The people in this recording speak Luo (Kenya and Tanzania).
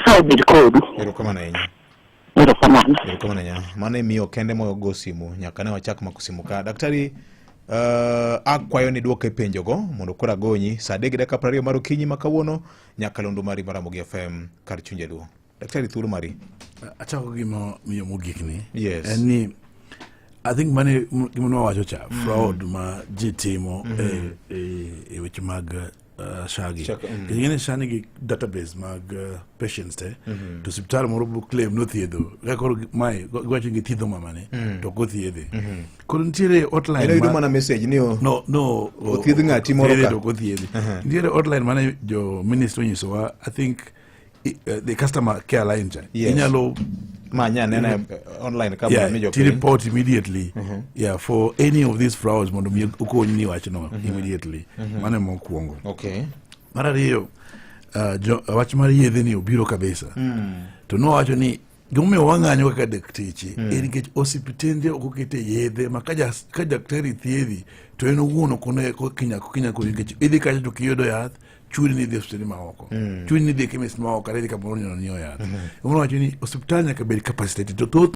Nyasaye obed kodu. Erokamano ahinya. Erokamano ahinya. Mano miyo kende moyo go simu nyaka ne wachak mako simu ka. Daktari, akwayo ni duoke penjogo mondo kora gonyi saa 3:20 mar okinyi ma kawuono nyakalondo mari mar Ramogi FM kar chunje luo. Daktari, thuolo mari. Achako gima miyo mogik ni. Yes. En ni I think mane gima nwawacho cha fraud ma ji timo e weche mag shagi. Kingine shani gi database mag patients te to hospital moro bu claim no thiedho. Rekoro mai gwacho gi thiedho mamane to ko thiedhe. Koro nitiere hotline ma mana message ni no thiedh ng'ati moro ka to ko thiedhe. Nitiere hotline mane jo minister nyiso wa I think the customer care line cha. Inyalo manya nena online ka to report immediately for any of these frauds mondo mi uko ni wach no immediately mane mokuongo. Okay. Mar ariyo wach mar yedhe ni obiro kabisa to no wacho ni gome wang'anyo kaka dakteche en nikech osipitende okokete yedhe ma ka daktari thiedhi to en owuon kone ko kinya ko nikech idhi kacha to kiyudo yath chuni ni dhi hospitali ma oko chuni ni dhi chemist ma oko kare ka mono ni yath. Unawacho ni hospitali nyaka bed capacity to